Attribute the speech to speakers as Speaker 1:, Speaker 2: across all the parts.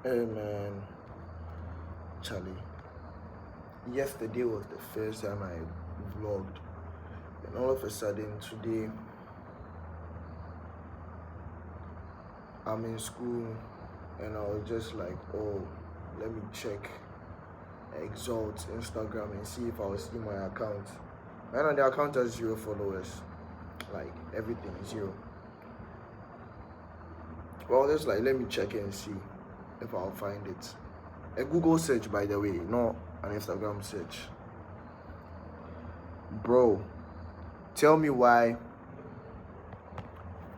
Speaker 1: Hey man, Charlie. Yesterday was the first time I vlogged, and all of a sudden today I'm in school, and I was just like, oh, let me check Exalt Instagram and see if I will see my account. And the account has 0 followers, like everything is 0. Well, just like let me check and see if I'll find it. A Google search, by the way, not an Instagram search. Bro, tell me why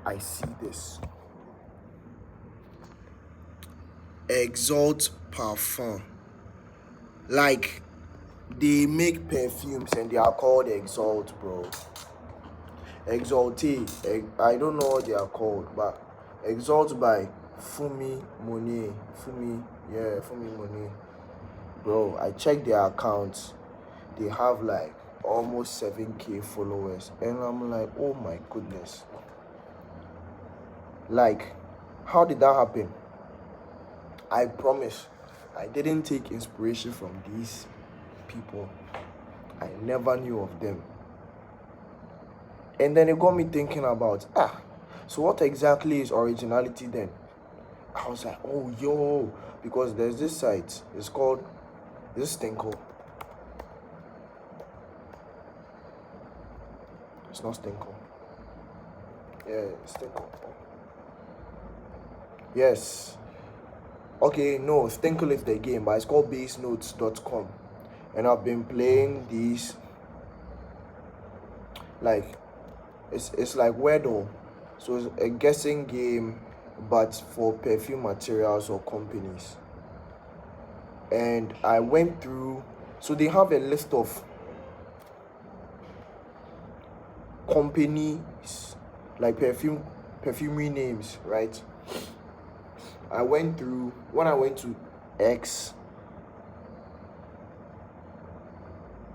Speaker 1: I see this. Exalt Parfum. Like, they make perfumes and they are called Exalt, bro. Exalte. I don't know what they are called, but Exalt by Fumi Monet. Fumi Monet. Bro, I checked their accounts. They have like almost 7K followers. And I'm like, oh my goodness. Like, how did that happen? I promise, I didn't take inspiration from these people. I never knew of them. And then it got me thinking about, so what exactly is originality then? I was like, oh, yo, because there's this site, it's called, this Stinko. It's not Stinko. Yeah, Stinko. Yes. Okay, no, Stinkle is the game, but it's called basenotes.com. And I've been playing these, like, it's like Wordle. So it's a guessing game, but for perfume materials or companies. And I went through, so they have a list of companies, like perfumery names, right? I went through, when I went to X,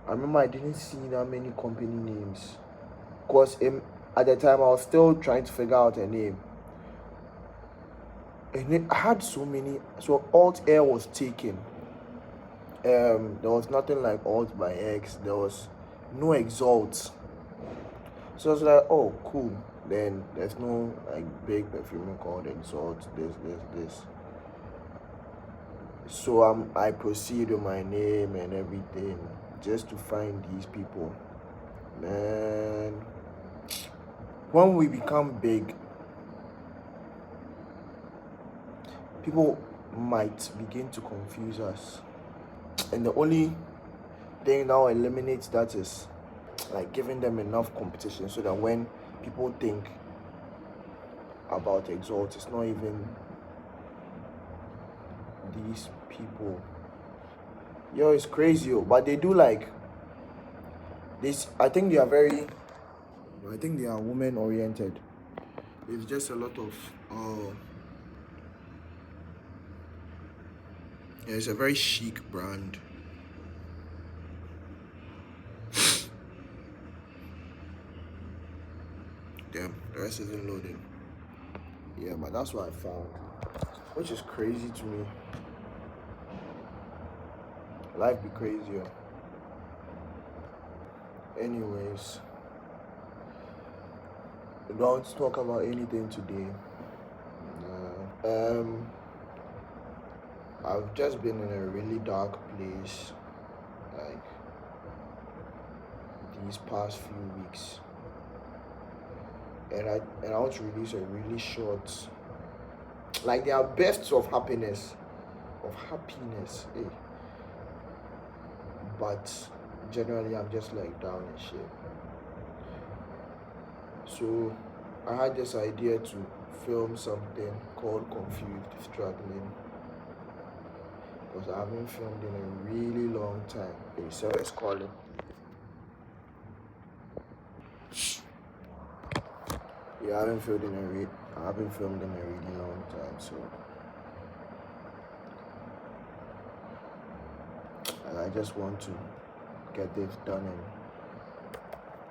Speaker 1: I remember I didn't see that many company names, because at the time I was still trying to figure out a name, and it had so many. So Alt Air was taken. There was nothing like Alt by X. There was no Exalt. So I was like, oh, cool. Then there's no like big perfume called Exalt. This. So I proceed with my name and everything just to find these people. Man, when we become big, people might begin to confuse us. And the only thing now eliminates that is like giving them enough competition so that when people think about Exalt, it's not even these people. Yo, it's crazy, but they do like this. I think they are women oriented. It's just a lot of it's a very chic brand. Damn, the rest isn't loading. Yeah, but that's what I found, which is crazy to me. Life be crazier. Anyways, we don't talk about anything today. I've just been in a really dark place, like these past few weeks, and I want to release a really short, like there are bursts of happiness, eh? But generally I'm just like down and shit. So I had this idea to film something called Confused Struggling, because I haven't filmed in a really long time. Hey, service calling. Yeah, I haven't filmed in a really long time, so I just want to get this done,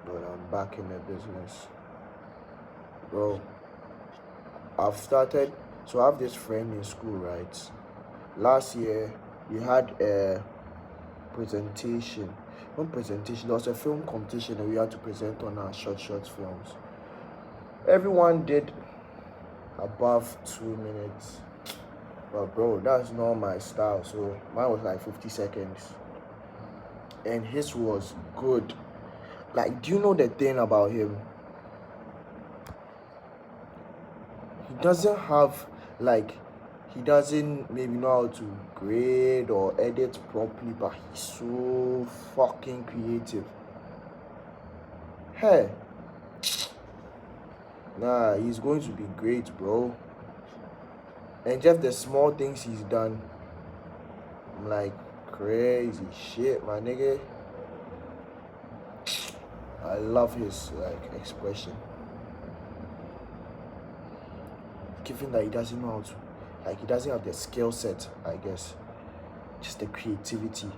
Speaker 1: but I'm back in the business, bro. So I have this friend in school, right? last year we had a presentation. Not presentation, there was a film competition that we had to present on our short films. Everyone did above 2 minutes. But bro, that's not my style. So mine was like 50 seconds. And his was good. Like, do you know the thing about him? He doesn't have, like, he doesn't maybe know how to grade or edit properly, but he's so fucking creative. Hey, nah, he's going to be great, bro. And just the small things he's done, I'm like, crazy shit, my nigga. I love his like expression. Given that he doesn't know how to, like, he doesn't have the skill set, I guess, just the creativity.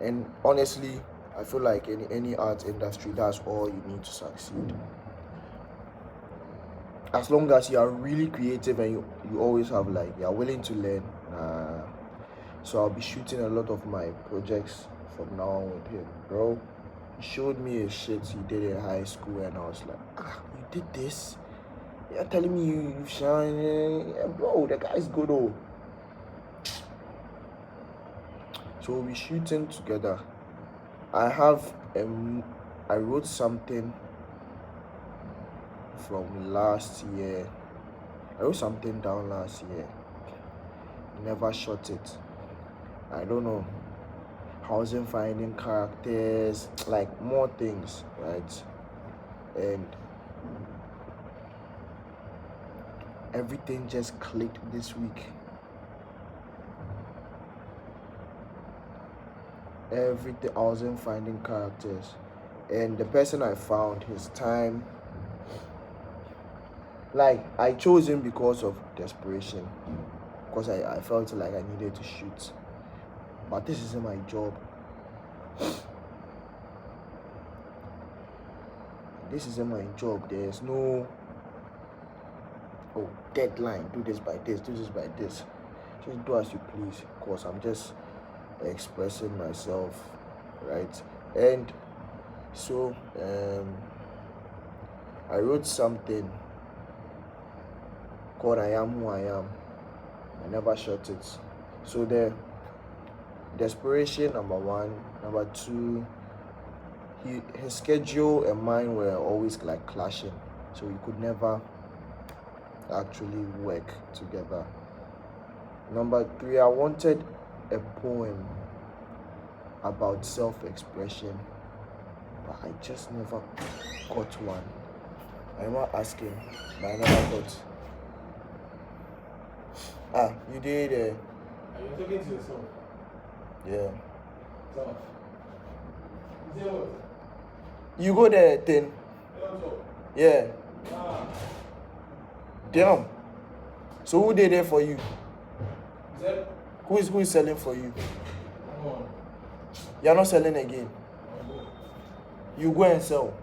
Speaker 1: And honestly, I feel like in any art industry, that's all you need to succeed. As long as you are really creative and you always have, like, you're willing to learn. So I'll be shooting a lot of my projects from now on with him, bro. He showed me a shit he did in high school, and I was like, you did this? You're telling me you shine? Yeah, bro, the guy's good, oh. So we'll be shooting together. I wrote something from last year. I wrote something down last year. Never shot it. I don't know. I wasn't finding characters, like more things, right? And everything just clicked this week. Everything, I wasn't finding characters. And the person I found, his time, like, I chose him because of desperation. Because I felt like I needed to shoot. But this isn't my job. This isn't my job. There's no deadline. Do this by this, do this by this. Just do as you please. Because I'm just expressing myself, right? And so I wrote something called I Am Who I Am. I never shot it. So the desperation, number one. Number two, his schedule and mine were always like clashing, so we could never actually work together. Number three, I wanted a poem about self-expression, but I just never got one. I remember asking, but I never got. You did.
Speaker 2: Are you talking to yourself?
Speaker 1: Yeah.
Speaker 2: Self. Is that what?
Speaker 1: You go there, then. Yeah. Damn. So who did it for you?
Speaker 2: Is that?
Speaker 1: Who is selling for you?
Speaker 2: Come on.
Speaker 1: You're not selling again. You go and sell.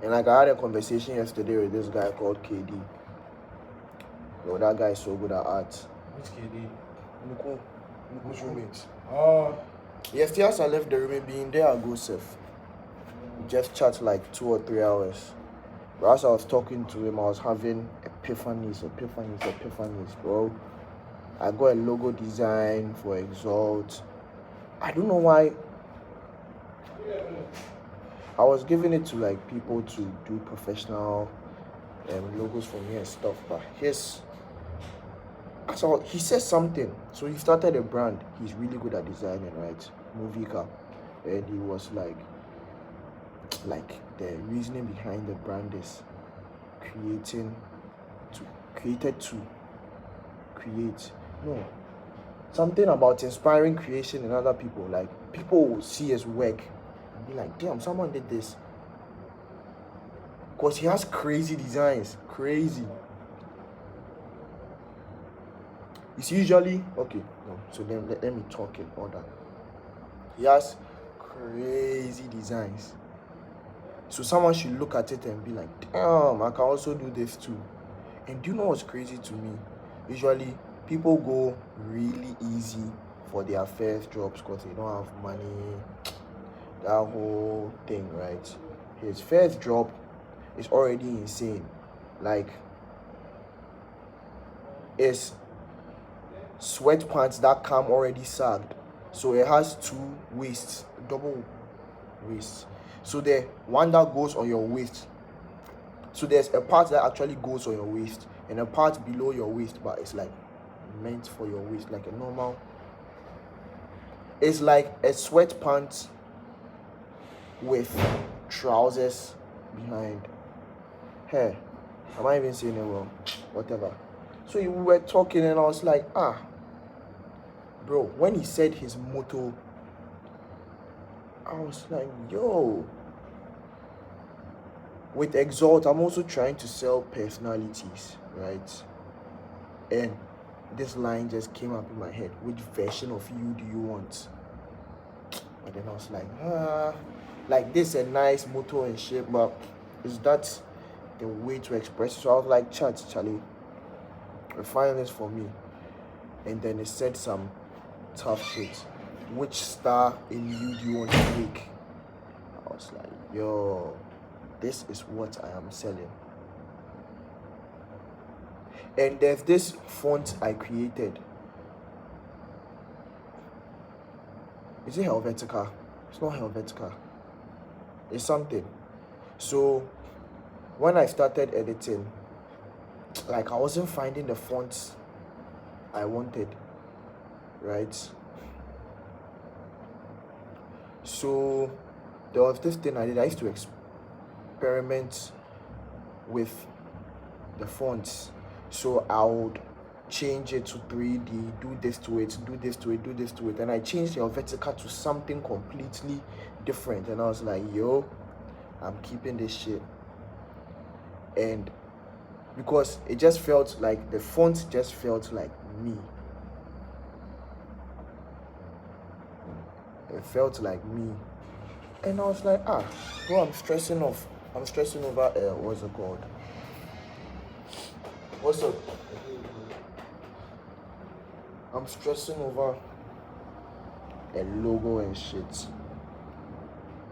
Speaker 1: And like I had a conversation yesterday with this guy called KD. Yo, that guy is so good at art.
Speaker 2: Which KD?
Speaker 1: Muku's roommate. Yesterday as I left the room, being there, I go safe. We just chat like 2 or 3 hours. But as I was talking to him, I was having epiphanies, bro. I got a logo design for Exalt. I don't know why. I was giving it to like people to do professional logos for me and stuff, but he said something. So he started a brand. He's really good at designing, right? Movica. And he was like the reasoning behind the brand is something about inspiring creation in other people. Like, people will see his work and be like, damn, someone did this. Because he has crazy designs. Crazy. It's usually okay. No, so then let me talk in order. He has crazy designs. So someone should look at it and be like, damn, I can also do this too. And do you know what's crazy to me? Usually people go really easy for their first jobs because they don't have money, that whole thing, right? His first job is already insane. Like, it's sweatpants that come already sagged. So it has two waists, double waist. So the one that goes on your waist. So there's a part that actually goes on your waist and a part below your waist, but it's like meant for your waist, like a normal. It's like a sweatpants with trousers behind. Hey, am I even saying it well? Whatever. So we were talking and I was like, bro, when he said his motto, I was like, yo. With Exalt, I'm also trying to sell personalities, right? And this line just came up in my head. Which version of you do you want? And then I was like this a nice motto and shit, but is that the way to express it? So I was like, Charlie, refine this for me. And then it said some tough shit. Which star in you do you want to make? I was like, yo, this is what I am selling. And there's this font I created. Is it Helvetica? It's not Helvetica. It's something. So when I started editing, like I wasn't finding the fonts I wanted, right? So there was this thing I did. I used to experiment with the fonts. So I would change it to 3D, do this to it, do this to it, do this to it. And I changed the Helvetica to something completely different. And I was like, yo, I'm keeping this shit. And because it just felt like the font just felt like me. It felt like me. And I was like, bro, I'm stressing over what's it called? What's up? I'm stressing over a logo and shit.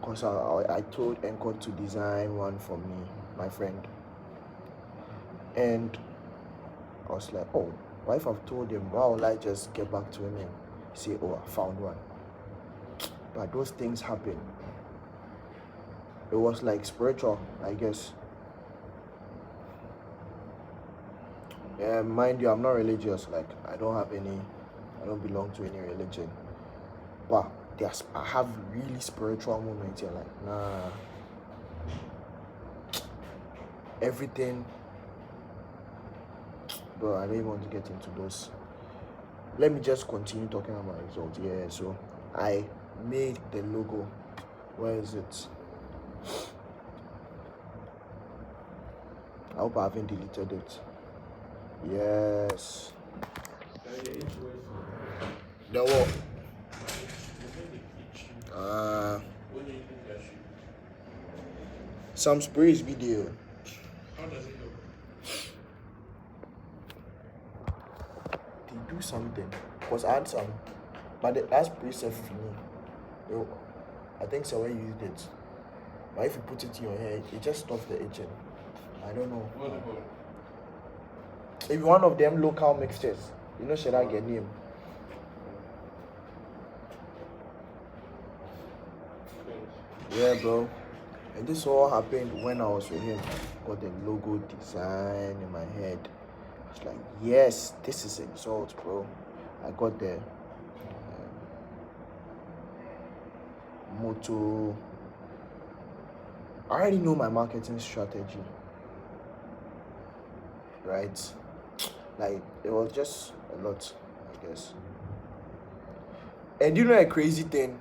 Speaker 1: Cause I told Encore to design one for me, my friend. And I was like, oh, what if I've told him? Why would I just get back to him and say, oh, I found one? But those things happen. It was like spiritual, I guess. Mind you, I'm not religious. Like I don't belong to any religion. But I have really spiritual moments here. Like nah, everything. Bro, I don't even want to get into those. Let me just continue talking about results. Yeah, so I made the logo. Where is it? I hope I haven't deleted it. Yes. The what? Some sprays video.
Speaker 2: How does it look?
Speaker 1: They do something. Because I had some. But the last spray said for me. I think so when you used it. But if you put it in your hair, it just stops the itching. I don't know.
Speaker 2: What's it called?
Speaker 1: If one of them local mixtures, should I get name? Yeah, bro. And this all happened when I was with him. Got the logo design in my head. I was like, yes, this is Exalt, bro. I got the motto. I already know my marketing strategy. Right? Like, it was just a lot, I guess. And you know a crazy thing?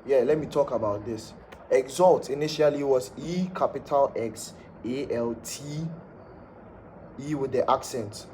Speaker 1: Yeah, let me talk about this. Exalt initially was E capital X ALT, E with the accent.